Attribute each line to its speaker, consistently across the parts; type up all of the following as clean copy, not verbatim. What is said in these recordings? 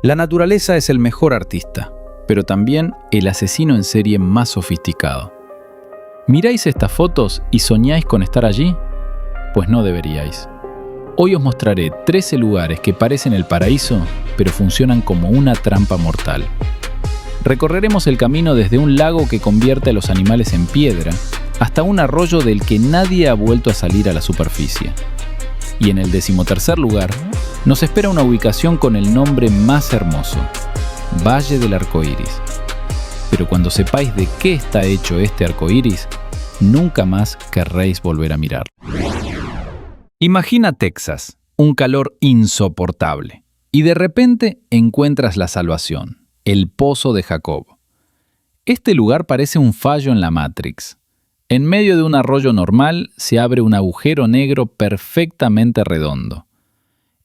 Speaker 1: La naturaleza es el mejor artista, pero también el asesino en serie más sofisticado. ¿Miráis estas fotos y soñáis con estar allí? Pues no deberíais. Hoy os mostraré 13 lugares que parecen el paraíso, pero funcionan como una trampa mortal. Recorreremos el camino desde un lago que convierte a los animales en piedra hasta un arroyo del que nadie ha vuelto a salir a la superficie. Y en el 13º lugar, nos espera una ubicación con el nombre más hermoso, Valle del Arcoíris. Pero cuando sepáis de qué está hecho este arcoíris, nunca más querréis volver a mirar. Imagina Texas, un calor insoportable, y de repente encuentras la salvación, el Pozo de Jacob. Este lugar parece un fallo en la Matrix. En medio de un arroyo normal se abre un agujero negro perfectamente redondo.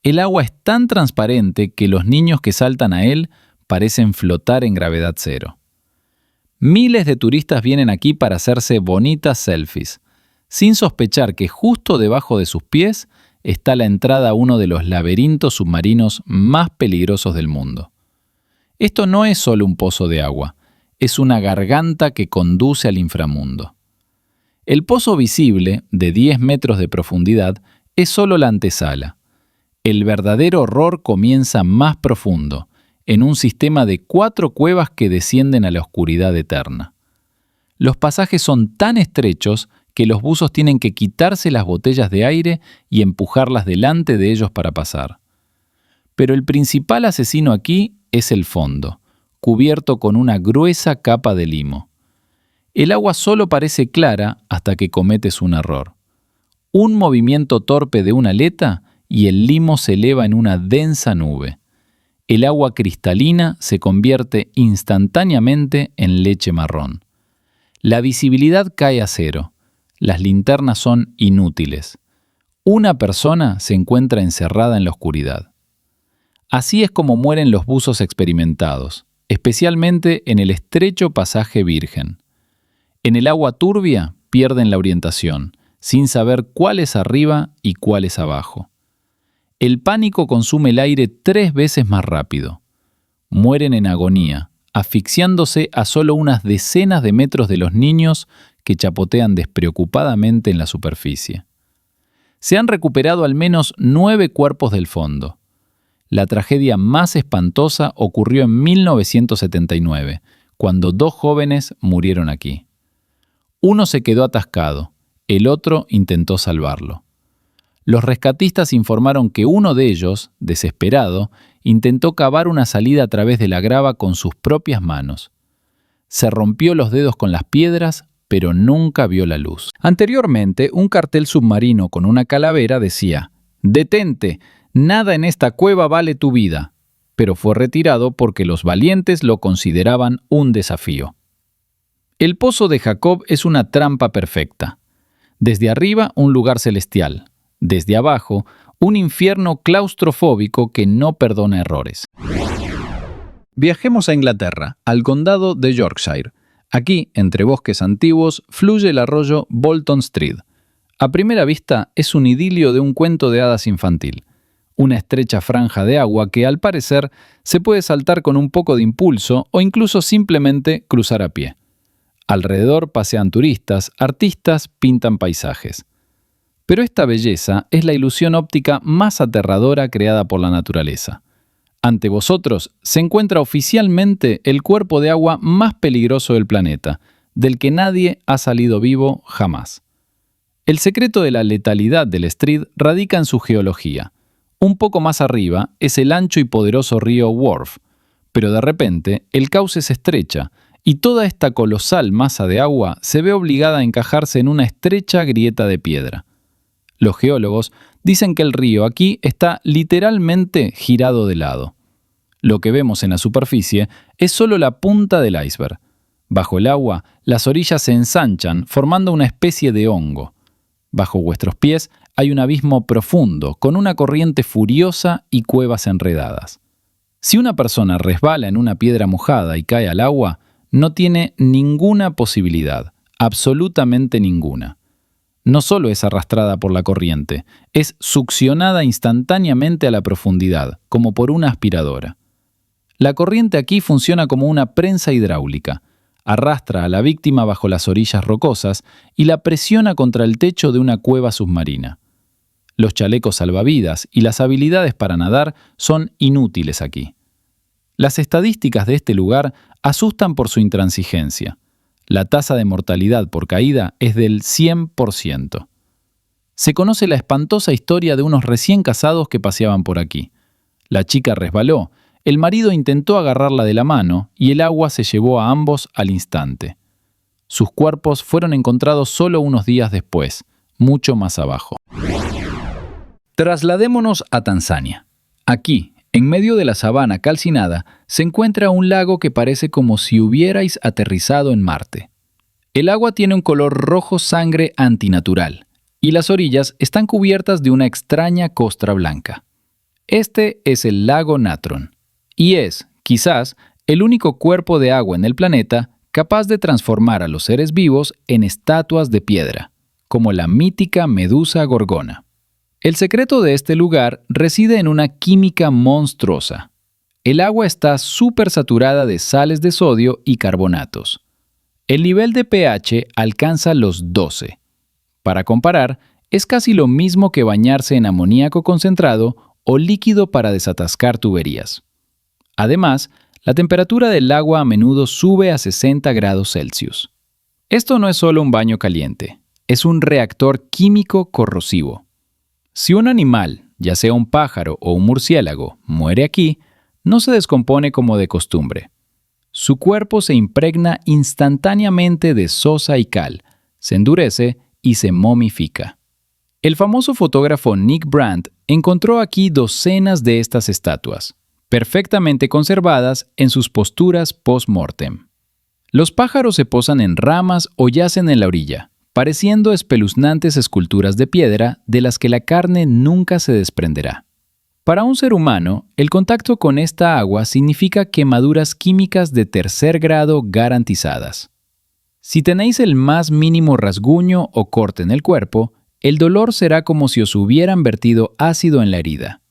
Speaker 1: El agua es tan transparente que los niños que saltan a él parecen flotar en gravedad cero. Miles de turistas vienen aquí para hacerse bonitas selfies, sin sospechar que justo debajo de sus pies está la entrada a uno de los laberintos submarinos más peligrosos del mundo. Esto no es solo un pozo de agua, es una garganta que conduce al inframundo. El pozo visible, de 10 metros de profundidad, es solo la antesala. El verdadero horror comienza más profundo, en un sistema de 4 cuevas que descienden a la oscuridad eterna. Los pasajes son tan estrechos que los buzos tienen que quitarse las botellas de aire y empujarlas delante de ellos para pasar. Pero el principal asesino aquí es el fondo, cubierto con una gruesa capa de limo. El agua solo parece clara hasta que cometes un error. Un movimiento torpe de una aleta y el limo se eleva en una densa nube. El agua cristalina se convierte instantáneamente en leche marrón. La visibilidad cae a cero. Las linternas son inútiles. Una persona se encuentra encerrada en la oscuridad. Así es como mueren los buzos experimentados, especialmente en el estrecho pasaje virgen. En el agua turbia pierden la orientación, sin saber cuál es arriba y cuál es abajo. El pánico consume el aire 3 veces más rápido. Mueren en agonía, asfixiándose a solo unas decenas de metros de los niños que chapotean despreocupadamente en la superficie. Se han recuperado al menos 9 cuerpos del fondo. La tragedia más espantosa ocurrió en 1979, cuando 2 jóvenes murieron aquí. Uno se quedó atascado, el otro intentó salvarlo. Los rescatistas informaron que uno de ellos, desesperado, intentó cavar una salida a través de la grava con sus propias manos. Se rompió los dedos con las piedras, pero nunca vio la luz. Anteriormente, un cartel submarino con una calavera decía: «Detente, nada en esta cueva vale tu vida», pero fue retirado porque los valientes lo consideraban un desafío. El Pozo de Jacob es una trampa perfecta. Desde arriba, un lugar celestial. Desde abajo, un infierno claustrofóbico que no perdona errores. Viajemos a Inglaterra, al condado de Yorkshire. Aquí, entre bosques antiguos, fluye el arroyo Bolton Street. A primera vista, es un idilio de un cuento de hadas infantil. Una estrecha franja de agua que, al parecer, se puede saltar con un poco de impulso o incluso simplemente cruzar a pie. Alrededor pasean turistas, artistas pintan paisajes. Pero esta belleza es la ilusión óptica más aterradora creada por la naturaleza. Ante vosotros se encuentra oficialmente el cuerpo de agua más peligroso del planeta, del que nadie ha salido vivo jamás. El secreto de la letalidad del Street radica en su geología. Un poco más arriba es el ancho y poderoso río Wharfe, pero de repente el cauce se estrecha y toda esta colosal masa de agua se ve obligada a encajarse en una estrecha grieta de piedra. Los geólogos dicen que el río aquí está literalmente girado de lado. Lo que vemos en la superficie es solo la punta del iceberg. Bajo el agua, las orillas se ensanchan formando una especie de hongo. Bajo vuestros pies hay un abismo profundo, con una corriente furiosa y cuevas enredadas. Si una persona resbala en una piedra mojada y cae al agua, no tiene ninguna posibilidad, absolutamente ninguna. No solo es arrastrada por la corriente, es succionada instantáneamente a la profundidad, como por una aspiradora. La corriente aquí funciona como una prensa hidráulica. Arrastra a la víctima bajo las orillas rocosas y la presiona contra el techo de una cueva submarina. Los chalecos salvavidas y las habilidades para nadar son inútiles aquí. Las estadísticas de este lugar asustan por su intransigencia. La tasa de mortalidad por caída es del 100%. Se conoce la espantosa historia de unos recién casados que paseaban por aquí. La chica resbaló, el marido intentó agarrarla de la mano y el agua se llevó a ambos al instante. Sus cuerpos fueron encontrados solo unos días después, mucho más abajo. Trasladémonos a Tanzania. Aquí, en medio de la sabana calcinada, se encuentra un lago que parece como si hubierais aterrizado en Marte. El agua tiene un color rojo sangre antinatural, y las orillas están cubiertas de una extraña costra blanca. Este es el lago Natron, y es, quizás, el único cuerpo de agua en el planeta capaz de transformar a los seres vivos en estatuas de piedra, como la mítica Medusa Gorgona. El secreto de este lugar reside en una química monstruosa. El agua está supersaturada de sales de sodio y carbonatos. El nivel de pH alcanza los 12. Para comparar, es casi lo mismo que bañarse en amoníaco concentrado o líquido para desatascar tuberías. Además, la temperatura del agua a menudo sube a 60 grados Celsius. Esto no es solo un baño caliente, es un reactor químico corrosivo. Si un animal, ya sea un pájaro o un murciélago, muere aquí, no se descompone como de costumbre. Su cuerpo se impregna instantáneamente de sosa y cal, se endurece y se momifica. El famoso fotógrafo Nick Brandt encontró aquí docenas de estas estatuas, perfectamente conservadas en sus posturas post-mortem. Los pájaros se posan en ramas o yacen en la orilla, pareciendo espeluznantes esculturas de piedra de las que la carne nunca se desprenderá. Para un ser humano, el contacto con esta agua significa quemaduras químicas de tercer grado garantizadas. Si tenéis el más mínimo rasguño o corte en el cuerpo, el dolor será como si os hubieran vertido ácido en la herida.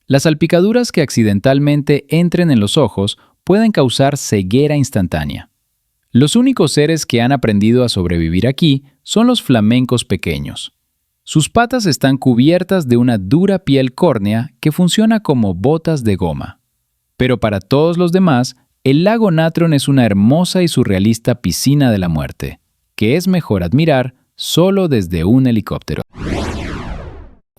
Speaker 1: Las salpicaduras que accidentalmente entren en los ojos pueden causar ceguera instantánea. Los únicos seres que han aprendido a sobrevivir aquí son los flamencos pequeños. Sus patas están cubiertas de una dura piel córnea que funciona como botas de goma. Pero para todos los demás, el lago Natron es una hermosa y surrealista piscina de la muerte, que es mejor admirar solo desde un helicóptero.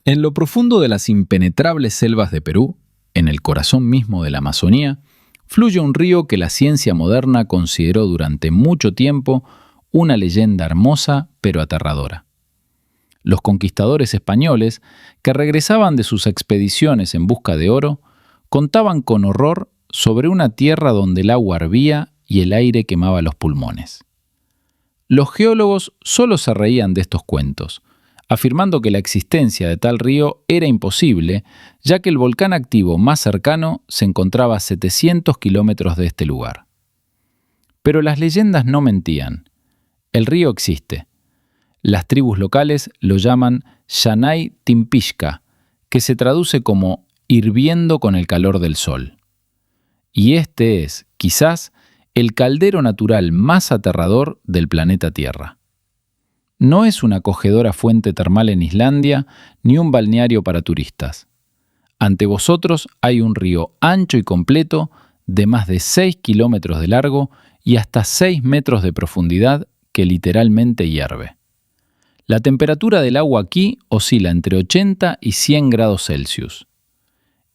Speaker 1: En lo profundo de las impenetrables selvas de Perú, en el corazón mismo de la Amazonía, fluye un río que la ciencia moderna consideró durante mucho tiempo una leyenda hermosa pero aterradora. Los conquistadores españoles, que regresaban de sus expediciones en busca de oro, contaban con horror sobre una tierra donde el agua hervía y el aire quemaba los pulmones. Los geólogos solo se reían de estos cuentos, afirmando que la existencia de tal río era imposible, ya que el volcán activo más cercano se encontraba a 700 kilómetros de este lugar. Pero las leyendas no mentían. El río existe. Las tribus locales lo llaman Llanay Timpishka, que se traduce como hirviendo con el calor del sol. Y este es, quizás, el caldero natural más aterrador del planeta Tierra. No es una acogedora fuente termal en Islandia ni un balneario para turistas. Ante vosotros hay un río ancho y completo de más de 6 kilómetros de largo y hasta 6 metros de profundidad que literalmente hierve. La temperatura del agua aquí oscila entre 80 y 100 grados Celsius.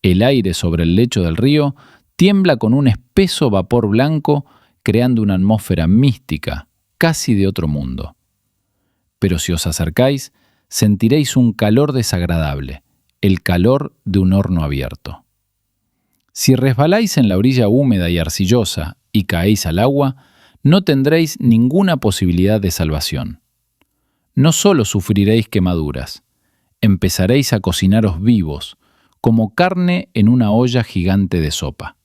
Speaker 1: El aire sobre el lecho del río tiembla con un espeso vapor blanco, creando una atmósfera mística, casi de otro mundo. Pero si os acercáis, sentiréis un calor desagradable, el calor de un horno abierto. Si resbaláis en la orilla húmeda y arcillosa y caéis al agua, no tendréis ninguna posibilidad de salvación. No solo sufriréis quemaduras, empezaréis a cocinaros vivos, como carne en una olla gigante de sopa.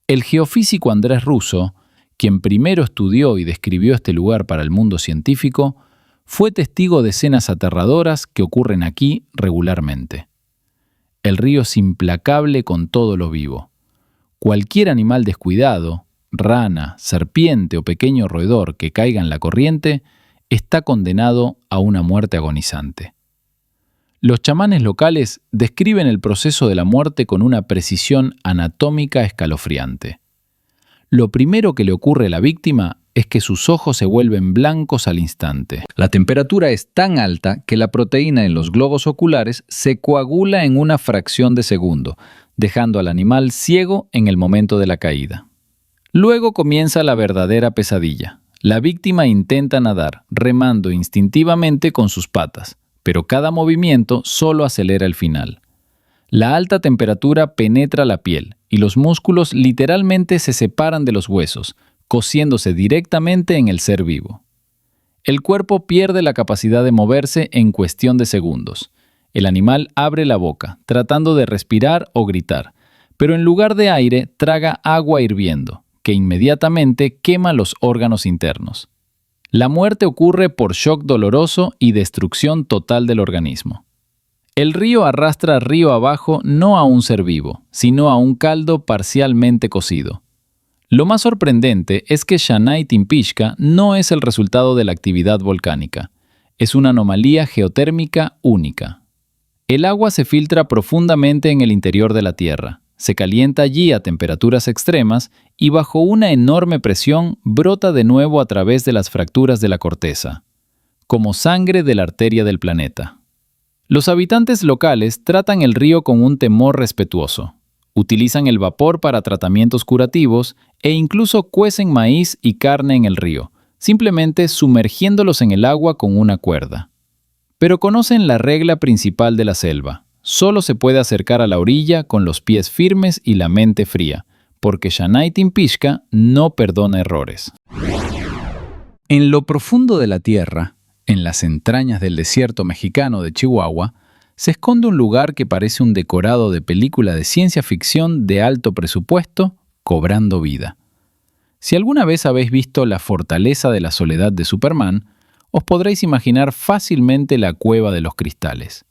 Speaker 1: El geofísico Andrés Russo, quien primero estudió y describió este lugar para el mundo científico, fue testigo de escenas aterradoras que ocurren aquí regularmente. El río es implacable con todo lo vivo. Cualquier animal descuidado, rana, serpiente o pequeño roedor que caiga en la corriente, está condenado a una muerte agonizante. Los chamanes locales describen el proceso de la muerte con una precisión anatómica escalofriante. Lo primero que le ocurre a la víctima es que sus ojos se vuelven blancos al instante. La temperatura es tan alta que la proteína en los globos oculares se coagula en una fracción de segundo, dejando al animal ciego en el momento de la caída. Luego comienza la verdadera pesadilla. La víctima intenta nadar, remando instintivamente con sus patas, pero cada movimiento solo acelera el final. La alta temperatura penetra la piel y los músculos literalmente se separan de los huesos, cosiéndose directamente en el ser vivo. El cuerpo pierde la capacidad de moverse en cuestión de segundos. El animal abre la boca, tratando de respirar o gritar, pero en lugar de aire traga agua hirviendo, que inmediatamente quema los órganos internos. La muerte ocurre por shock doloroso y destrucción total del organismo. El río arrastra río abajo no a un ser vivo, sino a un caldo parcialmente cocido. Lo más sorprendente es que Shanay Timpishka no es el resultado de la actividad volcánica. Es una anomalía geotérmica única. El agua se filtra profundamente en el interior de la Tierra, se calienta allí a temperaturas extremas y bajo una enorme presión brota de nuevo a través de las fracturas de la corteza, como sangre de la arteria del planeta. Los habitantes locales tratan el río con un temor respetuoso. Utilizan el vapor para tratamientos curativos e incluso cuecen maíz y carne en el río, simplemente sumergiéndolos en el agua con una cuerda. Pero conocen la regla principal de la selva. Solo se puede acercar a la orilla con los pies firmes y la mente fría, porque Shanay Timpishka no perdona errores. En lo profundo de la tierra, en las entrañas del desierto mexicano de Chihuahua, se esconde un lugar que parece un decorado de película de ciencia ficción de alto presupuesto, cobrando vida. Si alguna vez habéis visto La Fortaleza de la Soledad de Superman, os podréis imaginar fácilmente la Cueva de los Cristales.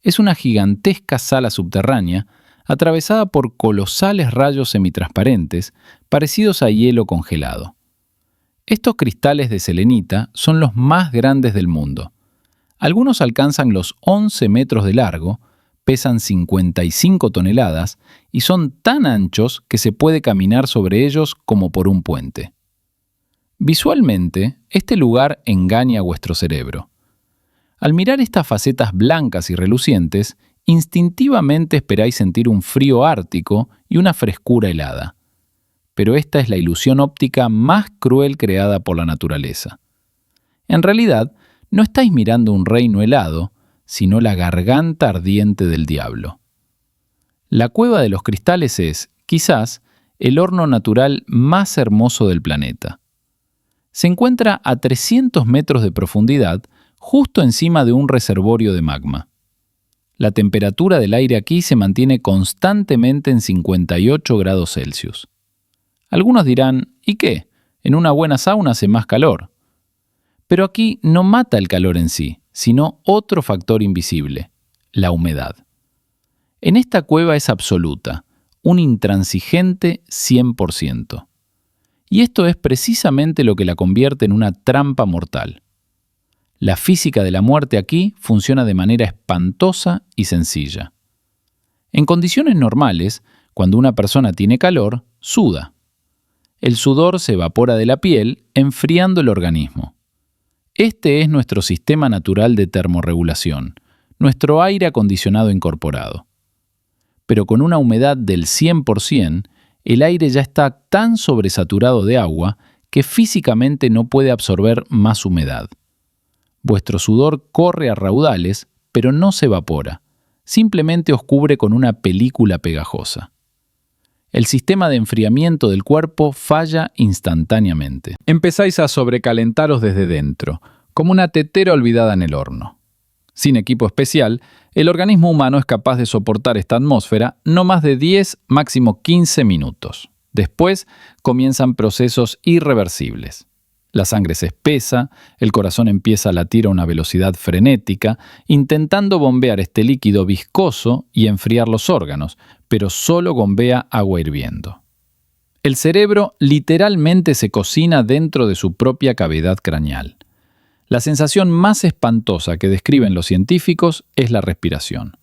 Speaker 1: Es una gigantesca sala subterránea atravesada por colosales rayos semitransparentes parecidos a hielo congelado. Estos cristales de selenita son los más grandes del mundo. Algunos alcanzan los 11 metros de largo, pesan 55 toneladas y son tan anchos que se puede caminar sobre ellos como por un puente. Visualmente, este lugar engaña a vuestro cerebro. Al mirar estas facetas blancas y relucientes, instintivamente esperáis sentir un frío ártico y una frescura helada. Pero esta es la ilusión óptica más cruel creada por la naturaleza. En realidad, no estáis mirando un reino helado, sino la garganta ardiente del diablo. La Cueva de los Cristales es, quizás, el horno natural más hermoso del planeta. Se encuentra a 300 metros de profundidad, justo encima de un reservorio de magma. La temperatura del aire aquí se mantiene constantemente en 58 grados Celsius. Algunos dirán, ¿y qué? En una buena sauna hace más calor. Pero aquí no mata el calor en sí, sino otro factor invisible, la humedad. En esta cueva es absoluta, un intransigente 100%. Y esto es precisamente lo que la convierte en una trampa mortal. La física de la muerte aquí funciona de manera espantosa y sencilla. En condiciones normales, cuando una persona tiene calor, suda. El sudor se evapora de la piel, enfriando el organismo. Este es nuestro sistema natural de termorregulación, nuestro aire acondicionado incorporado. Pero con una humedad del 100%, el aire ya está tan sobresaturado de agua que físicamente no puede absorber más humedad. Vuestro sudor corre a raudales, pero no se evapora, simplemente os cubre con una película pegajosa. El sistema de enfriamiento del cuerpo falla instantáneamente. Empezáis a sobrecalentaros desde dentro, como una tetera olvidada en el horno. Sin equipo especial, el organismo humano es capaz de soportar esta atmósfera no más de 10, máximo 15 minutos. Después comienzan procesos irreversibles. La sangre se espesa, el corazón empieza a latir a una velocidad frenética, intentando bombear este líquido viscoso y enfriar los órganos, pero solo bombea agua hirviendo. El cerebro literalmente se cocina dentro de su propia cavidad craneal. La sensación más espantosa que describen los científicos es la respiración.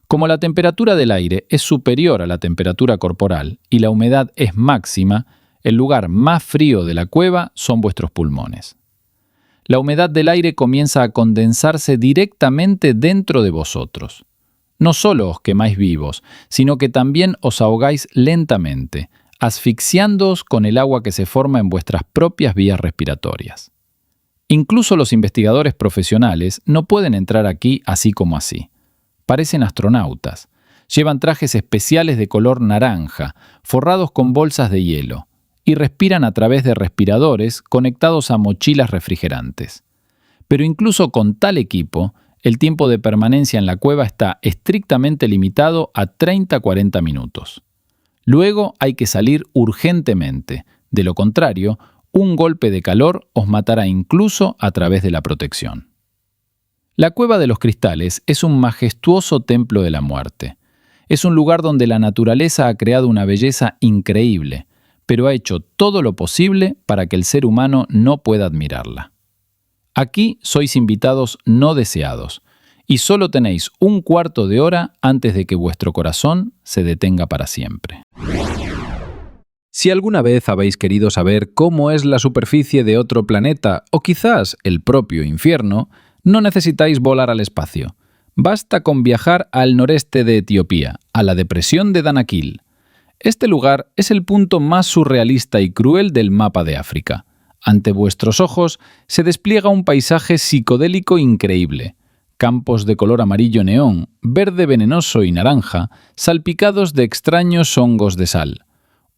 Speaker 1: Como la temperatura del aire es superior a la temperatura corporal y la humedad es máxima, el lugar más frío de la cueva son vuestros pulmones. La humedad del aire comienza a condensarse directamente dentro de vosotros. No solo os quemáis vivos, sino que también os ahogáis lentamente, asfixiándoos con el agua que se forma en vuestras propias vías respiratorias. Incluso los investigadores profesionales no pueden entrar aquí así como así. Parecen astronautas. Llevan trajes especiales de color naranja, forrados con bolsas de hielo, y respiran a través de respiradores conectados a mochilas refrigerantes. Pero incluso con tal equipo, el tiempo de permanencia en la cueva está estrictamente limitado a 30-40 minutos. Luego hay que salir urgentemente. De lo contrario, un golpe de calor os matará incluso a través de la protección. La Cueva de los Cristales es un majestuoso templo de la muerte. Es un lugar donde la naturaleza ha creado una belleza increíble, pero ha hecho todo lo posible para que el ser humano no pueda admirarla. Aquí sois invitados no deseados, y solo tenéis un cuarto de hora antes de que vuestro corazón se detenga para siempre. Si alguna vez habéis querido saber cómo es la superficie de otro planeta, o quizás el propio infierno, no necesitáis volar al espacio. Basta con viajar al noreste de Etiopía, a la depresión de Danakil. Este lugar es el punto más surrealista y cruel del mapa de África. Ante vuestros ojos se despliega un paisaje psicodélico increíble. Campos de color amarillo neón, verde venenoso y naranja, salpicados de extraños hongos de sal.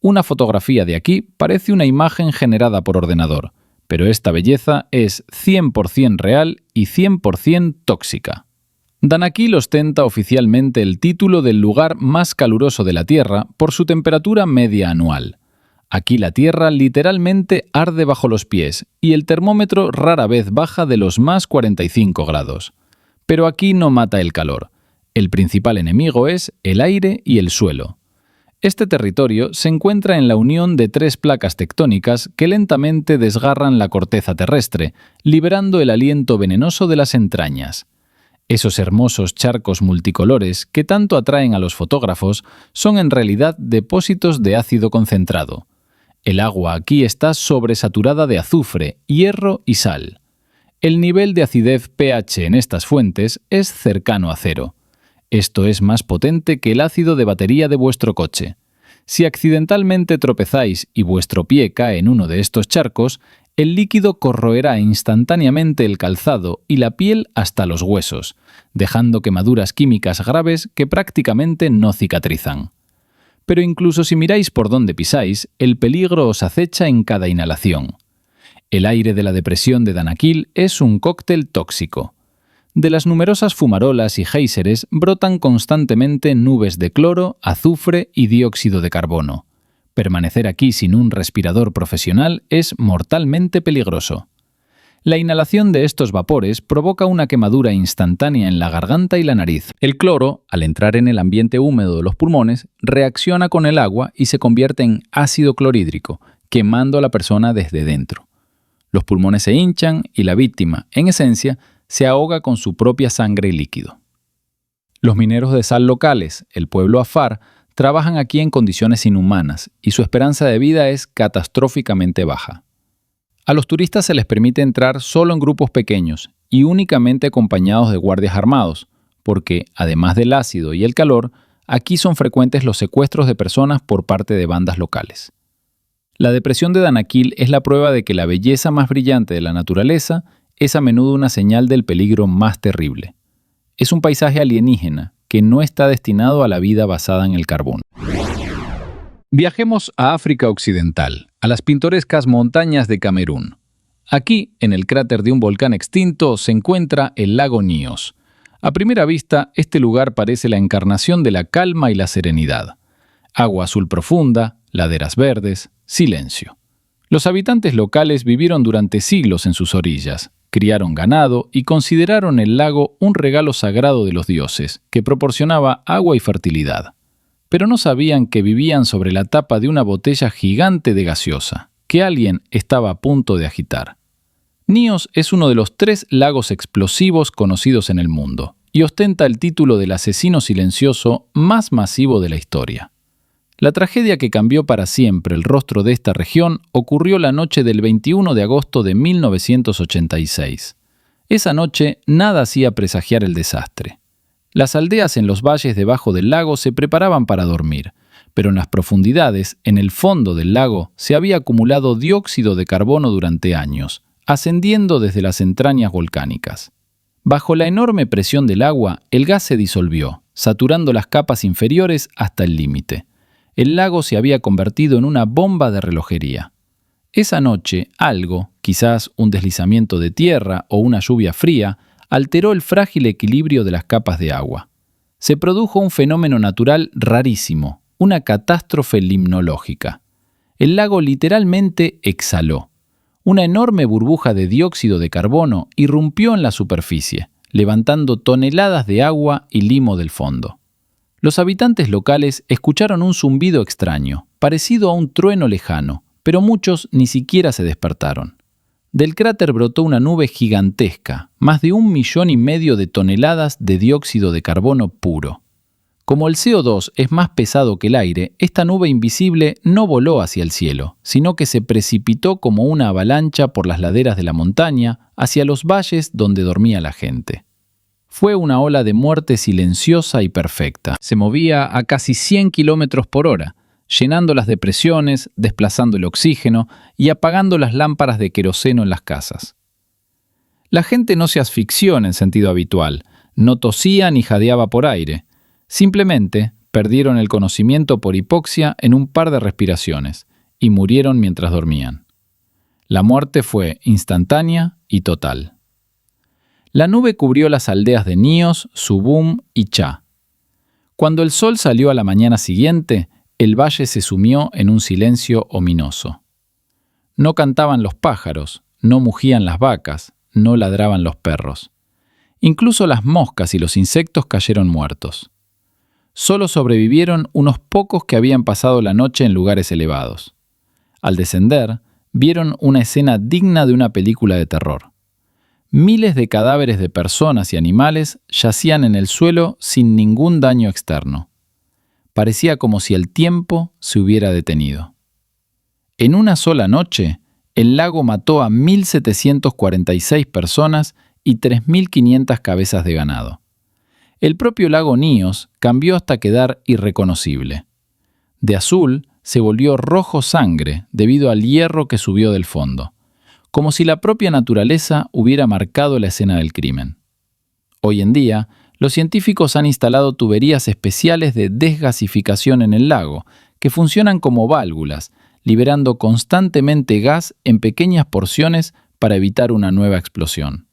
Speaker 1: Una fotografía de aquí parece una imagen generada por ordenador, pero esta belleza es 100% real y 100% tóxica. Danakil ostenta oficialmente el título del lugar más caluroso de la Tierra por su temperatura media anual. Aquí la Tierra literalmente arde bajo los pies y el termómetro rara vez baja de los más 45 grados. Pero aquí no mata el calor. El principal enemigo es el aire y el suelo. Este territorio se encuentra en la unión de tres placas tectónicas que lentamente desgarran la corteza terrestre, liberando el aliento venenoso de las entrañas. Esos hermosos charcos multicolores que tanto atraen a los fotógrafos son en realidad depósitos de ácido concentrado. El agua aquí está sobresaturada de azufre, hierro y sal. El nivel de acidez pH en estas fuentes es cercano a cero. Esto es más potente que el ácido de batería de vuestro coche. Si accidentalmente tropezáis y vuestro pie cae en uno de estos charcos, el líquido corroerá instantáneamente el calzado y la piel hasta los huesos, dejando quemaduras químicas graves que prácticamente no cicatrizan. Pero incluso si miráis por dónde pisáis, el peligro os acecha en cada inhalación. El aire de la depresión de Danakil es un cóctel tóxico. De las numerosas fumarolas y géiseres brotan constantemente nubes de cloro, azufre y dióxido de carbono. Permanecer aquí sin un respirador profesional es mortalmente peligroso. La inhalación de estos vapores provoca una quemadura instantánea en la garganta y la nariz. El cloro, al entrar en el ambiente húmedo de los pulmones, reacciona con el agua y se convierte en ácido clorhídrico, quemando a la persona desde dentro. Los pulmones se hinchan y la víctima, en esencia, se ahoga con su propia sangre y líquido. Los mineros de sal locales, el pueblo Afar, trabajan aquí en condiciones inhumanas y su esperanza de vida es catastróficamente baja. A los turistas se les permite entrar solo en grupos pequeños y únicamente acompañados de guardias armados, porque, además del ácido y el calor, aquí son frecuentes los secuestros de personas por parte de bandas locales. La depresión de Danakil es la prueba de que la belleza más brillante de la naturaleza es a menudo una señal del peligro más terrible. Es un paisaje alienígena que no está destinado a la vida basada en el carbón. Viajemos a África Occidental, a las pintorescas montañas de Camerún. Aquí, en el cráter de un volcán extinto, se encuentra el lago Nyos. A primera vista, este lugar parece la encarnación de la calma y la serenidad. Agua azul profunda, laderas verdes, silencio. Los habitantes locales vivieron durante siglos en sus orillas, criaron ganado y consideraron el lago un regalo sagrado de los dioses, que proporcionaba agua y fertilidad. Pero no sabían que vivían sobre la tapa de una botella gigante de gaseosa, que alguien estaba a punto de agitar. Níos es uno de los 3 lagos explosivos conocidos en el mundo, y ostenta el título del asesino silencioso más masivo de la historia. La tragedia que cambió para siempre el rostro de esta región ocurrió la noche del 21 de agosto de 1986. Esa noche nada hacía presagiar el desastre. Las aldeas en los valles debajo del lago se preparaban para dormir, pero en las profundidades, en el fondo del lago, se había acumulado dióxido de carbono durante años, ascendiendo desde las entrañas volcánicas. Bajo la enorme presión del agua, el gas se disolvió, saturando las capas inferiores hasta el límite. El lago se había convertido en una bomba de relojería. Esa noche, algo, quizás un deslizamiento de tierra o una lluvia fría, alteró el frágil equilibrio de las capas de agua. Se produjo un fenómeno natural rarísimo, una catástrofe limnológica. El lago literalmente exhaló. Una enorme burbuja de dióxido de carbono irrumpió en la superficie, levantando toneladas de agua y limo del fondo. Los habitantes locales escucharon un zumbido extraño, parecido a un trueno lejano, pero muchos ni siquiera se despertaron. Del cráter brotó una nube gigantesca, más de 1,5 millones de toneladas de dióxido de carbono puro. Como el CO2 es más pesado que el aire, esta nube invisible no voló hacia el cielo, sino que se precipitó como una avalancha por las laderas de la montaña hacia los valles donde dormía la gente. Fue una ola de muerte silenciosa y perfecta. Se movía a casi 100 kilómetros por hora, llenando las depresiones, desplazando el oxígeno y apagando las lámparas de queroseno en las casas. La gente no se asfixió en el sentido habitual, no tosía ni jadeaba por aire. Simplemente perdieron el conocimiento por hipoxia en un par de respiraciones y murieron mientras dormían. La muerte fue instantánea y total. La nube cubrió las aldeas de Níos, Subum y Chá. Cuando el sol salió a la mañana siguiente, el valle se sumió en un silencio ominoso. No cantaban los pájaros, no mugían las vacas, no ladraban los perros. Incluso las moscas y los insectos cayeron muertos. Solo sobrevivieron unos pocos que habían pasado la noche en lugares elevados. Al descender, vieron una escena digna de una película de terror. Miles de cadáveres de personas y animales yacían en el suelo sin ningún daño externo. Parecía como si el tiempo se hubiera detenido. En una sola noche, el lago mató a 1.746 personas y 3.500 cabezas de ganado. El propio lago Níos cambió hasta quedar irreconocible. De azul se volvió rojo sangre debido al hierro que subió del fondo, como si la propia naturaleza hubiera marcado la escena del crimen. Hoy en día, los científicos han instalado tuberías especiales de desgasificación en el lago, que funcionan como válvulas, liberando constantemente gas en pequeñas porciones para evitar una nueva explosión.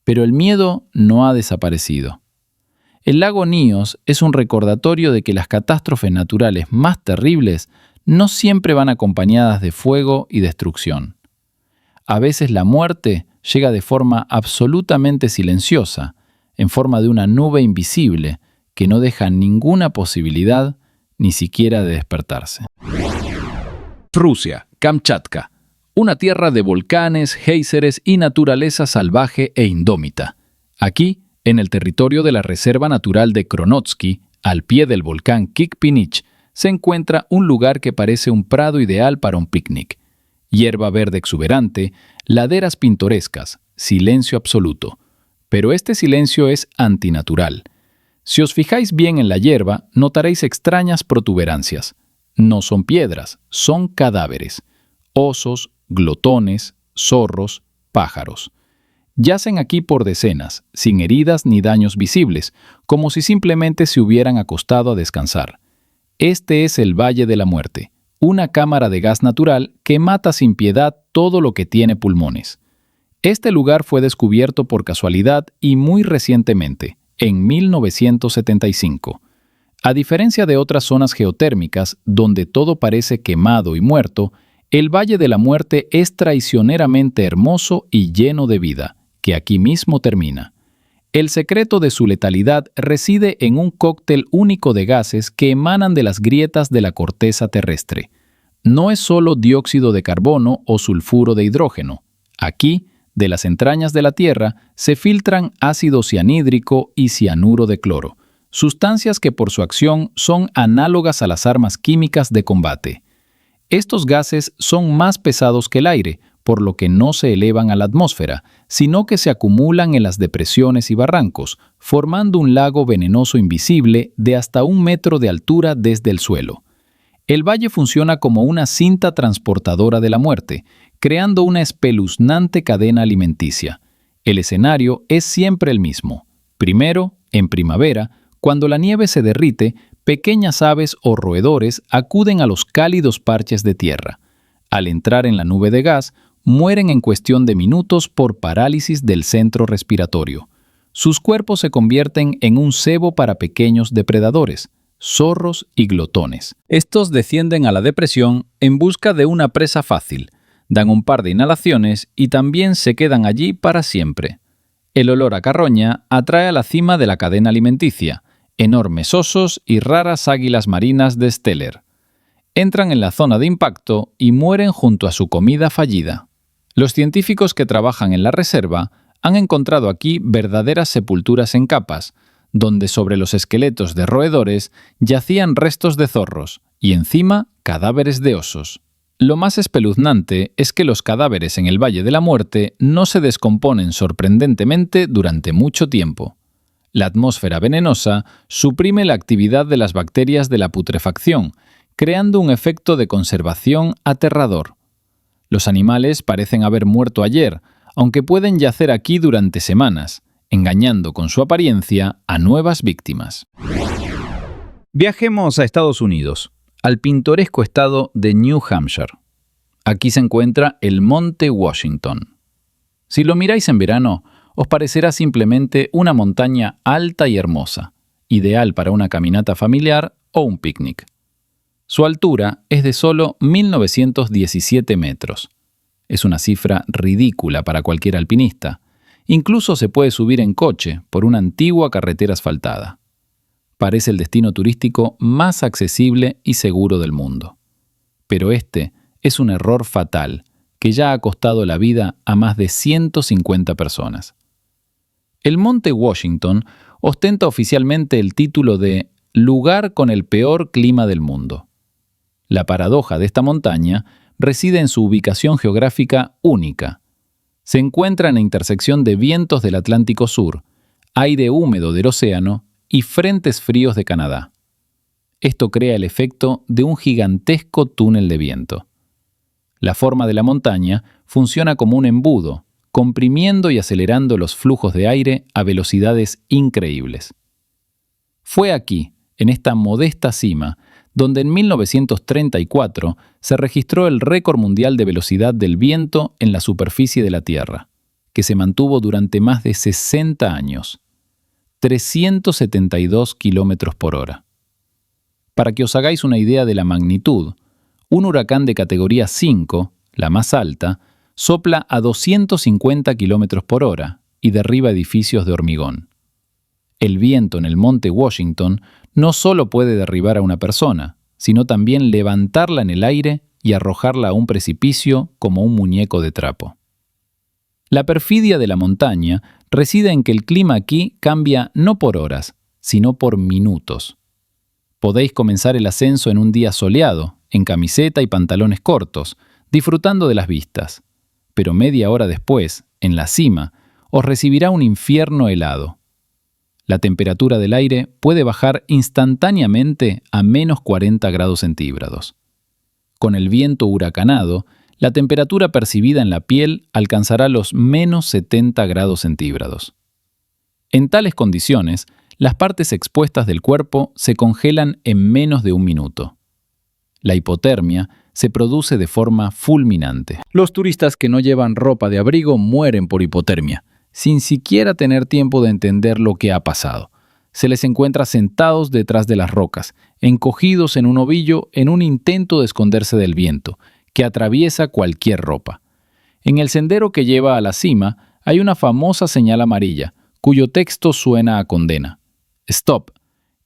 Speaker 1: Pero el miedo no ha desaparecido. El lago Níos es un recordatorio de que las catástrofes naturales más terribles no siempre van acompañadas de fuego y destrucción. A veces la muerte llega de forma absolutamente silenciosa, en forma de una nube invisible que no deja ninguna posibilidad ni siquiera de despertarse. Rusia, Kamchatka, una tierra de volcanes, géiseres y naturaleza salvaje e indómita. Aquí, en el territorio de la Reserva Natural de Kronotsky, al pie del volcán Kikpinich, se encuentra un lugar que parece un prado ideal para un picnic. Hierba verde exuberante, laderas pintorescas, silencio absoluto. Pero este silencio es antinatural. Si os fijáis bien en la hierba, notaréis extrañas protuberancias. No son piedras, son cadáveres. Osos, glotones, zorros, pájaros. Yacen aquí por decenas, sin heridas ni daños visibles, como si simplemente se hubieran acostado a descansar. Este es el Valle de la Muerte, una cámara de gas natural que mata sin piedad todo lo que tiene pulmones. Este lugar fue descubierto por casualidad y muy recientemente, en 1975. A diferencia de otras zonas geotérmicas donde todo parece quemado y muerto, El Valle de la Muerte es traicioneramente hermoso y lleno de vida, que aquí mismo termina. El secreto de su letalidad reside en un cóctel único de gases que emanan de las grietas de la corteza terrestre. No es solo dióxido de carbono o sulfuro de hidrógeno. Aquí, de las entrañas de la Tierra, se filtran ácido cianhídrico y cianuro de cloro, sustancias que por su acción son análogas a las armas químicas de combate. Estos gases son más pesados que el aire, por lo que no se elevan a la atmósfera, sino que se acumulan en las depresiones y barrancos, formando un lago venenoso invisible de hasta 1 metro de altura desde el suelo. El valle funciona como una cinta transportadora de la muerte, creando una espeluznante cadena alimenticia. El escenario es siempre el mismo. Primero, en primavera, cuando la nieve se derrite, pequeñas aves o roedores acuden a los cálidos parches de tierra. Al entrar en la nube de gas, mueren en cuestión de minutos por parálisis del centro respiratorio. Sus cuerpos se convierten en un cebo para pequeños depredadores, zorros y glotones. Estos descienden a la depresión en busca de una presa fácil, dan un par de inhalaciones y también se quedan allí para siempre. El olor a carroña atrae a la cima de la cadena alimenticia, enormes osos y raras águilas marinas de Steller. Entran en la zona de impacto y mueren junto a su comida fallida. Los científicos que trabajan en la reserva han encontrado aquí verdaderas sepulturas en capas, donde sobre los esqueletos de roedores yacían restos de zorros y encima cadáveres de osos. Lo más espeluznante es que los cadáveres en el Valle de la Muerte no se descomponen sorprendentemente durante mucho tiempo. La atmósfera venenosa suprime la actividad de las bacterias de la putrefacción, creando un efecto de conservación aterrador. Los animales parecen haber muerto ayer, aunque pueden yacer aquí durante semanas, engañando con su apariencia a nuevas víctimas. Viajemos a Estados Unidos, al pintoresco estado de New Hampshire. Aquí se encuentra el Monte Washington. Si lo miráis en verano, os parecerá simplemente una montaña alta y hermosa, ideal para una caminata familiar o un picnic. Su altura es de solo 1.917 metros. Es una cifra ridícula para cualquier alpinista. Incluso se puede subir en coche por una antigua carretera asfaltada. Parece el destino turístico más accesible y seguro del mundo. Pero este es un error fatal que ya ha costado la vida a más de 150 personas. El Monte Washington ostenta oficialmente el título de lugar con el peor clima del mundo. La paradoja de esta montaña reside en su ubicación geográfica única. Se encuentra en la intersección de vientos del Atlántico Sur, aire húmedo del océano y frentes fríos de Canadá. Esto crea el efecto de un gigantesco túnel de viento. La forma de la montaña funciona como un embudo, comprimiendo y acelerando los flujos de aire a velocidades increíbles. Fue aquí, en esta modesta cima, donde en 1934 se registró el récord mundial de velocidad del viento en la superficie de la Tierra, que se mantuvo durante más de 60 años, 372 kilómetros por hora. Para que os hagáis una idea de la magnitud, un huracán de categoría 5, la más alta, sopla a 250 kilómetros por hora y derriba edificios de hormigón. El viento en el Monte Washington no solo puede derribar a una persona, sino también levantarla en el aire y arrojarla a un precipicio como un muñeco de trapo. La perfidia de la montaña reside en que el clima aquí cambia no por horas, sino por minutos. Podéis comenzar el ascenso en un día soleado, en camiseta y pantalones cortos, disfrutando de las vistas. Pero media hora después, en la cima, os recibirá un infierno helado. La temperatura del aire puede bajar instantáneamente a menos 40 grados centígrados. Con el viento huracanado, la temperatura percibida en la piel alcanzará los menos 70 grados centígrados. En tales condiciones, las partes expuestas del cuerpo se congelan en menos de un minuto. La hipotermia se produce de forma fulminante. Los turistas que no llevan ropa de abrigo mueren por hipotermia, sin siquiera tener tiempo de entender lo que ha pasado. Se les encuentra sentados detrás de las rocas, encogidos en un ovillo en un intento de esconderse del viento, que atraviesa cualquier ropa. En el sendero que lleva a la cima hay una famosa señal amarilla, cuyo texto suena a condena. Stop.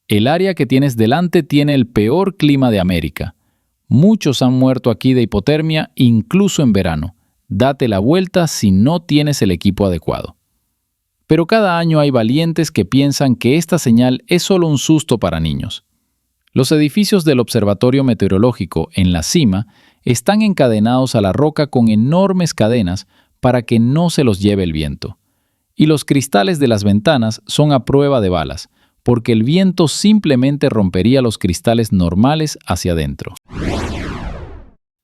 Speaker 1: El área que tienes delante tiene el peor clima de América. Muchos han muerto aquí de hipotermia, incluso en verano. Date la vuelta si no tienes el equipo adecuado. Pero cada año hay valientes que piensan que esta señal es solo un susto para niños. Los edificios del observatorio meteorológico en la cima están encadenados a la roca con enormes cadenas para que no se los lleve el viento. Y los cristales de las ventanas son a prueba de balas, porque el viento simplemente rompería los cristales normales hacia adentro.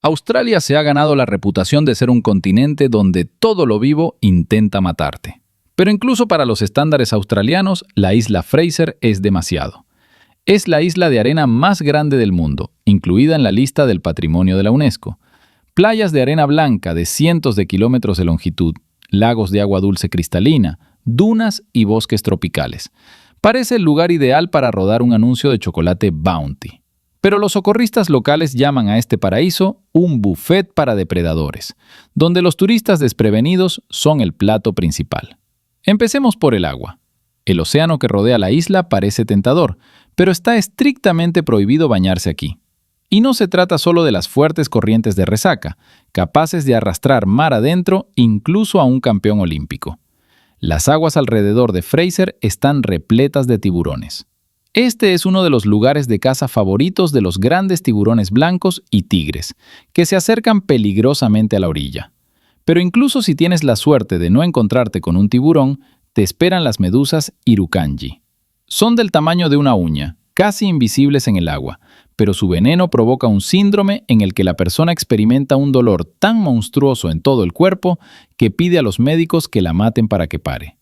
Speaker 1: Australia se ha ganado la reputación de ser un continente donde todo lo vivo intenta matarte. Pero incluso para los estándares australianos, la isla Fraser es demasiado. Es la isla de arena más grande del mundo, incluida en la lista del Patrimonio de la UNESCO. Playas de arena blanca de cientos de kilómetros de longitud, lagos de agua dulce cristalina, dunas y bosques tropicales. Parece el lugar ideal para rodar un anuncio de chocolate Bounty. Pero los socorristas locales llaman a este paraíso un buffet para depredadores, donde los turistas desprevenidos son el plato principal. Empecemos por el agua. El océano que rodea la isla parece tentador, pero está estrictamente prohibido bañarse aquí. Y no se trata solo de las fuertes corrientes de resaca, capaces de arrastrar mar adentro incluso a un campeón olímpico. Las aguas alrededor de Fraser están repletas de tiburones. Este es uno de los lugares de caza favoritos de los grandes tiburones blancos y tigres, que se acercan peligrosamente a la orilla. Pero incluso si tienes la suerte de no encontrarte con un tiburón, te esperan las medusas Irukandji. Son del tamaño de una uña, casi invisibles en el agua, pero su veneno provoca un síndrome en el que la persona experimenta un dolor tan monstruoso en todo el cuerpo que pide a los médicos que la maten para que pare.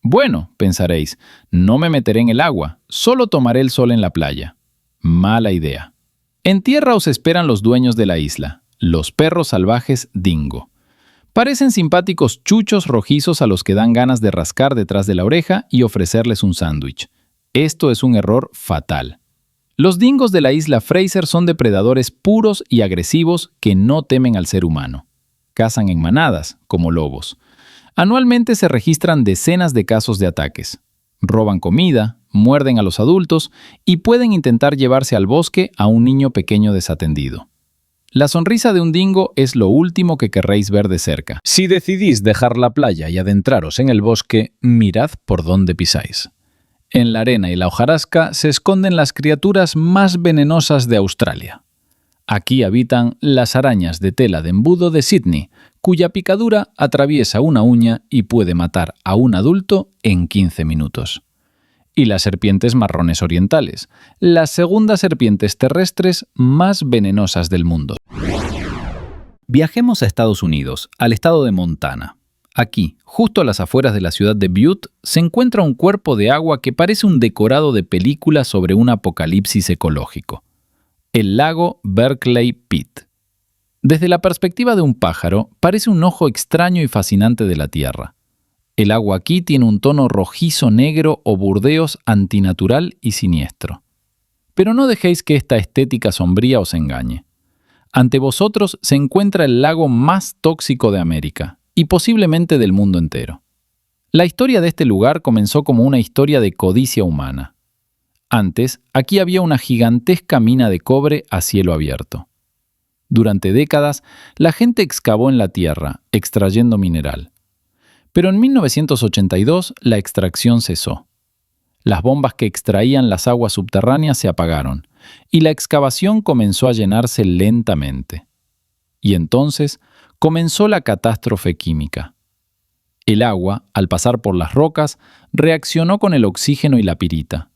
Speaker 1: Bueno, pensaréis, no me meteré en el agua, solo tomaré el sol en la playa. Mala idea. En tierra os esperan los dueños de la isla, los perros salvajes dingo. Parecen simpáticos chuchos rojizos a los que dan ganas de rascar detrás de la oreja y ofrecerles un sándwich. Esto es un error fatal. Los dingos de la isla Fraser son depredadores puros y agresivos que no temen al ser humano. Cazan en manadas, como lobos. Anualmente se registran decenas de casos de ataques. Roban comida, muerden a los adultos y pueden intentar llevarse al bosque a un niño pequeño desatendido. La sonrisa de un dingo es lo último que querréis ver de cerca. Si decidís dejar la playa y adentraros en el bosque, mirad por dónde pisáis. En la arena y la hojarasca se esconden las criaturas más venenosas de Australia. Aquí habitan las arañas de tela de embudo de Sydney, cuya picadura atraviesa una uña y puede matar a un adulto en 15 minutos. Y las serpientes marrones orientales, las segundas serpientes terrestres más venenosas del mundo. Viajemos a Estados Unidos, al estado de Montana. Aquí, justo a las afueras de la ciudad de Butte, se encuentra un cuerpo de agua que parece un decorado de película sobre un apocalipsis ecológico. El lago Berkeley Pit. Desde la perspectiva de un pájaro, parece un ojo extraño y fascinante de la Tierra. El agua aquí tiene un tono rojizo negro o burdeos antinatural y siniestro. Pero no dejéis que esta estética sombría os engañe. Ante vosotros se encuentra el lago más tóxico de América y posiblemente del mundo entero. La historia de este lugar comenzó como una historia de codicia humana. Antes, aquí había una gigantesca mina de cobre a cielo abierto. Durante décadas, la gente excavó en la tierra, extrayendo mineral. Pero en 1982 la extracción cesó. Las bombas que extraían las aguas subterráneas se apagaron y la excavación comenzó a llenarse lentamente. Y entonces comenzó la catástrofe química. El agua, al pasar por las rocas, reaccionó con el oxígeno y la pirita.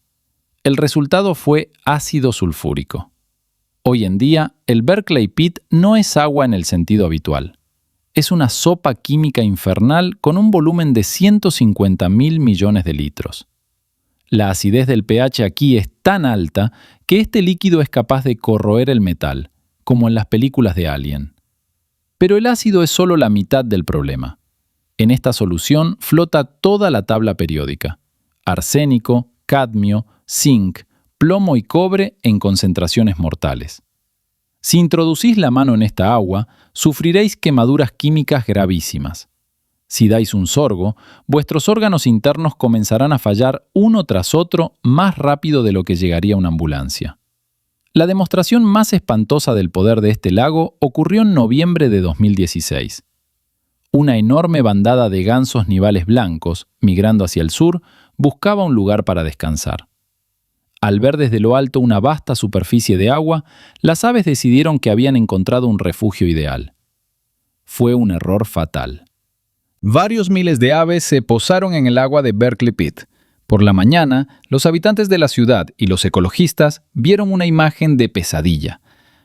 Speaker 1: El resultado fue ácido sulfúrico. Hoy en día, el Berkeley Pit no es agua en el sentido habitual. Es una sopa química infernal con un volumen de 150.000 millones de litros. La acidez del pH aquí es tan alta que este líquido es capaz de corroer el metal, como en las películas de Alien. Pero el ácido es solo la mitad del problema. En esta solución flota toda la tabla periódica: arsénico, cadmio, zinc, plomo y cobre en concentraciones mortales. Si introducís la mano en esta agua, sufriréis quemaduras químicas gravísimas. Si dais un sorbo, vuestros órganos internos comenzarán a fallar uno tras otro más rápido de lo que llegaría una ambulancia. La demostración más espantosa del poder de este lago ocurrió en noviembre de 2016. Una enorme bandada de gansos nivales blancos, migrando hacia el sur, buscaba un lugar para descansar. Al ver desde lo alto una vasta superficie de agua, las aves decidieron que habían encontrado un refugio ideal. Fue un error fatal. Varios miles de aves se posaron en el agua de Berkeley Pit. Por la mañana, los habitantes de la ciudad y los ecologistas vieron una imagen de pesadilla.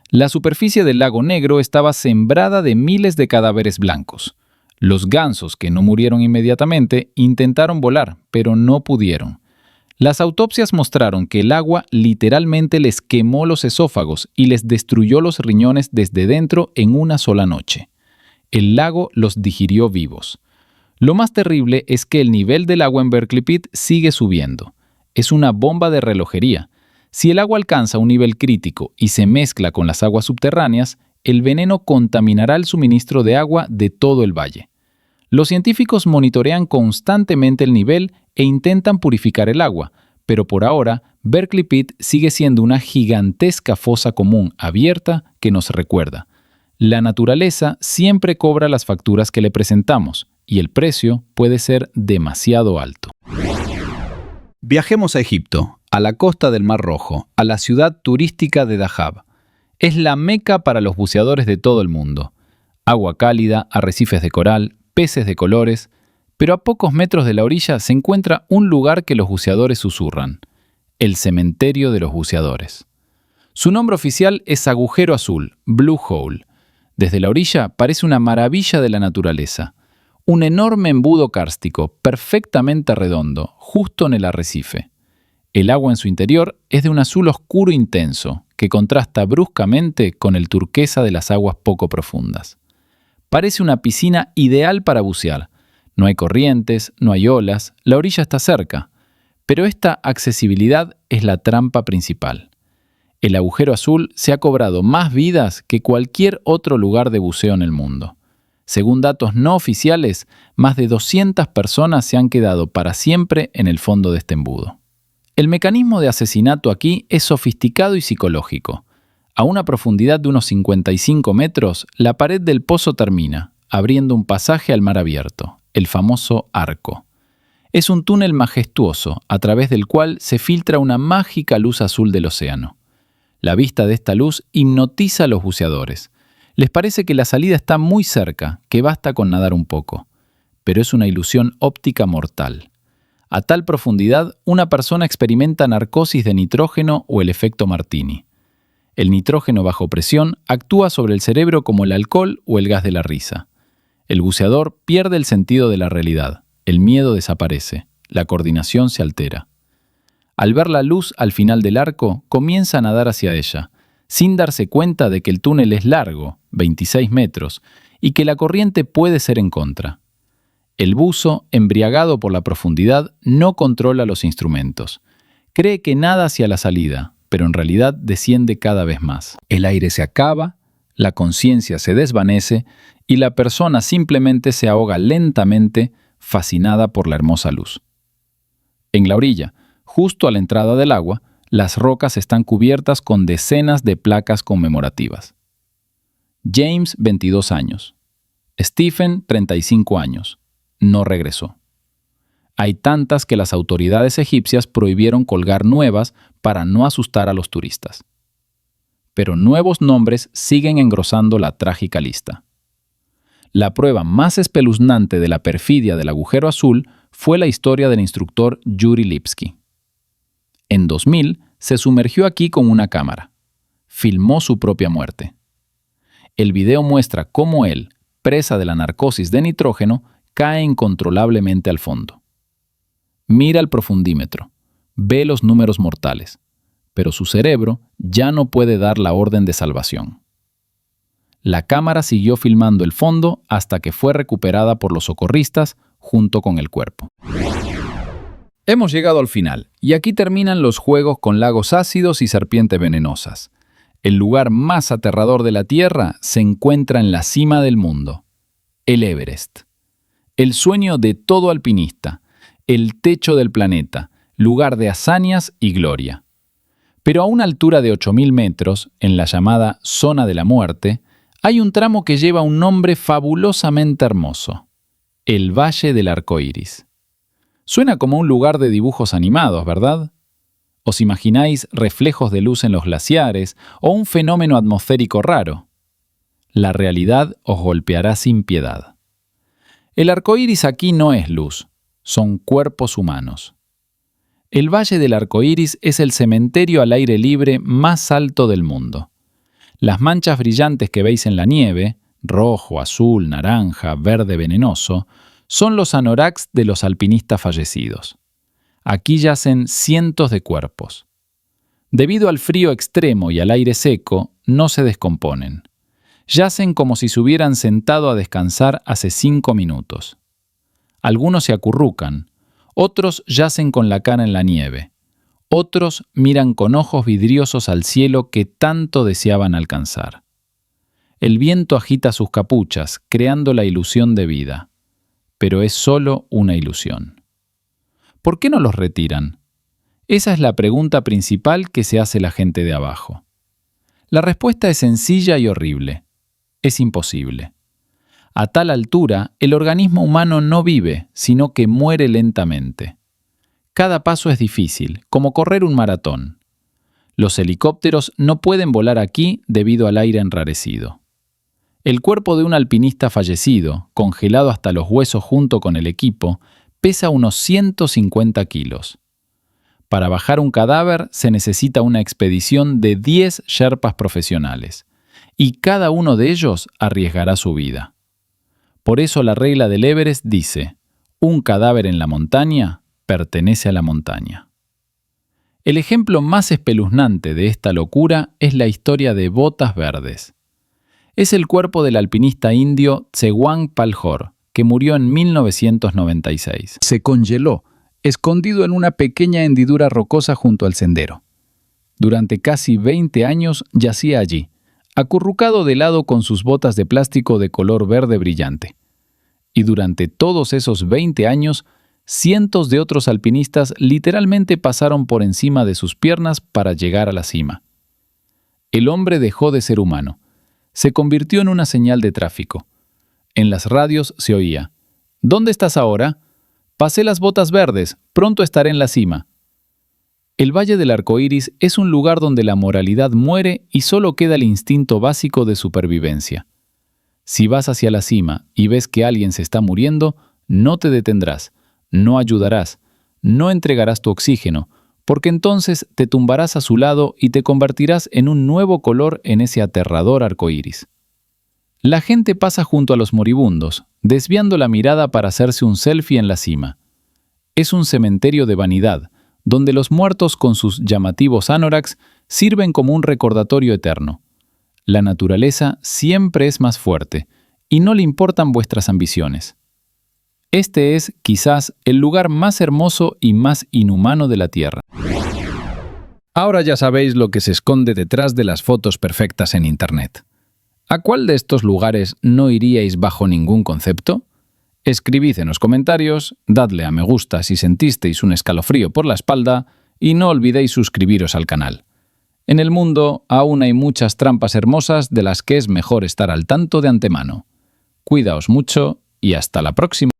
Speaker 1: La superficie del lago Negro estaba sembrada de miles de cadáveres blancos. Los gansos, que no murieron inmediatamente, intentaron volar, pero no pudieron. Las autopsias mostraron que el agua literalmente les quemó los esófagos y les destruyó los riñones desde dentro en una sola noche. El lago los digirió vivos. Lo más terrible es que el nivel del agua en Berkeley Pit sigue subiendo. Es una bomba de relojería. Si el agua alcanza un nivel crítico y se mezcla con las aguas subterráneas, el veneno contaminará el suministro de agua de todo el valle. Los científicos monitorean constantemente el nivel e intentan purificar el agua, pero por ahora, Berkeley Pit sigue siendo una gigantesca fosa común abierta que nos recuerda: la naturaleza siempre cobra las facturas que le presentamos, y el precio puede ser demasiado alto. Viajemos a Egipto, a la costa del Mar Rojo, a la ciudad turística de Dahab. Es la meca para los buceadores de todo el mundo. Agua cálida, arrecifes de coral, peces de colores, pero a pocos metros de la orilla se encuentra un lugar que los buceadores susurran: el cementerio de los buceadores. Su nombre oficial es Agujero Azul, Blue Hole. Desde la orilla parece una maravilla de la naturaleza. Un enorme embudo kárstico, perfectamente redondo, justo en el arrecife. El agua en su interior es de un azul oscuro intenso, que contrasta bruscamente con el turquesa de las aguas poco profundas. Parece una piscina ideal para bucear. No hay corrientes, no hay olas, la orilla está cerca. Pero esta accesibilidad es la trampa principal. El agujero azul se ha cobrado más vidas que cualquier otro lugar de buceo en el mundo. Según datos no oficiales, más de 200 personas se han quedado para siempre en el fondo de este embudo. El mecanismo de asesinato aquí es sofisticado y psicológico. A una profundidad de unos 55 metros, la pared del pozo termina, abriendo un pasaje al mar abierto, el famoso arco. Es un túnel majestuoso, a través del cual se filtra una mágica luz azul del océano. La vista de esta luz hipnotiza a los buceadores. Les parece que la salida está muy cerca, que basta con nadar un poco. Pero es una ilusión óptica mortal. A tal profundidad, una persona experimenta narcosis de nitrógeno o el efecto Martini. El nitrógeno bajo presión actúa sobre el cerebro como el alcohol o el gas de la risa. El buceador pierde el sentido de la realidad. El miedo desaparece. La coordinación se altera. Al ver la luz al final del arco, comienza a nadar hacia ella, sin darse cuenta de que el túnel es largo, 26 metros, y que la corriente puede ser en contra. El buzo, embriagado por la profundidad, no controla los instrumentos. Cree que nada hacia la salida, pero en realidad desciende cada vez más. El aire se acaba, la conciencia se desvanece y la persona simplemente se ahoga lentamente, fascinada por la hermosa luz. En la orilla, justo a la entrada del agua, las rocas están cubiertas con decenas de placas conmemorativas. James, 22 años. Stephen, 35 años. No regresó. Hay tantas que las autoridades egipcias prohibieron colgar nuevas para no asustar a los turistas. Pero nuevos nombres siguen engrosando la trágica lista. La prueba más espeluznante de la perfidia del agujero azul fue la historia del instructor Yuri Lipsky. En 2000 se sumergió aquí con una cámara. Filmó su propia muerte. El video muestra cómo él, presa de la narcosis de nitrógeno, cae incontrolablemente al fondo. Mira el profundímetro, ve los números mortales, pero su cerebro ya no puede dar la orden de salvación. La cámara siguió filmando el fondo hasta que fue recuperada por los socorristas junto con el cuerpo. Hemos llegado al final, y aquí terminan los juegos con lagos ácidos y serpientes venenosas. El lugar más aterrador de la Tierra se encuentra en la cima del mundo, el Everest. El sueño de todo alpinista, el techo del planeta, lugar de hazañas y gloria. Pero a una altura de 8.000 metros, en la llamada Zona de la Muerte, hay un tramo que lleva un nombre fabulosamente hermoso: el Valle del Arco Iris. Suena como un lugar de dibujos animados, ¿verdad? ¿Os imagináis reflejos de luz en los glaciares o un fenómeno atmosférico raro? La realidad os golpeará sin piedad. El arco iris aquí no es luz, son cuerpos humanos. El Valle del Arco Iris es el cementerio al aire libre más alto del mundo. Las manchas brillantes que veis en la nieve, rojo, azul, naranja, verde venenoso, son los anoraks de los alpinistas fallecidos. Aquí yacen cientos de cuerpos. Debido al frío extremo y al aire seco, no se descomponen. Yacen como si se hubieran sentado a descansar hace 5 minutos. Algunos se acurrucan, otros yacen con la cara en la nieve, otros miran con ojos vidriosos al cielo que tanto deseaban alcanzar. El viento agita sus capuchas, creando la ilusión de vida, pero es solo una ilusión. ¿Por qué no los retiran? Esa es la pregunta principal que se hace la gente de abajo. La respuesta es sencilla y horrible. Es imposible. A tal altura, el organismo humano no vive, sino que muere lentamente. Cada paso es difícil, como correr un maratón. Los helicópteros no pueden volar aquí debido al aire enrarecido. El cuerpo de un alpinista fallecido, congelado hasta los huesos junto con el equipo, pesa unos 150 kilos. Para bajar un cadáver se necesita una expedición de 10 sherpas profesionales, y cada uno de ellos arriesgará su vida. Por eso la regla del Everest dice: un cadáver en la montaña pertenece a la montaña. El ejemplo más espeluznante de esta locura es la historia de Botas Verdes. Es el cuerpo del alpinista indio Tsewang Palhor, que murió en 1996. Se congeló, escondido en una pequeña hendidura rocosa junto al sendero. Durante casi 20 años yacía allí, acurrucado de lado con sus botas de plástico de color verde brillante. Y durante todos esos 20 años, cientos de otros alpinistas literalmente pasaron por encima de sus piernas para llegar a la cima. El hombre dejó de ser humano. Se convirtió en una señal de tráfico. En las radios se oía: ¿dónde estás ahora? Pasé las botas verdes, pronto estaré en la cima. El Valle del Arco Iris es un lugar donde la moralidad muere y solo queda el instinto básico de supervivencia. Si vas hacia la cima y ves que alguien se está muriendo, no te detendrás, no ayudarás, no entregarás tu oxígeno, porque entonces te tumbarás a su lado y te convertirás en un nuevo color en ese aterrador arco iris. La gente pasa junto a los moribundos, desviando la mirada para hacerse un selfie en la cima. Es un cementerio de vanidad, donde los muertos con sus llamativos anoraks sirven como un recordatorio eterno. La naturaleza siempre es más fuerte, y no le importan vuestras ambiciones. Este es, quizás, el lugar más hermoso y más inhumano de la Tierra. Ahora ya sabéis lo que se esconde detrás de las fotos perfectas en Internet. ¿A cuál de estos lugares no iríais bajo ningún concepto? Escribid en los comentarios, dadle a me gusta si sentisteis un escalofrío por la espalda y no olvidéis suscribiros al canal. En el mundo aún hay muchas trampas hermosas de las que es mejor estar al tanto de antemano. Cuidaos mucho y hasta la próxima.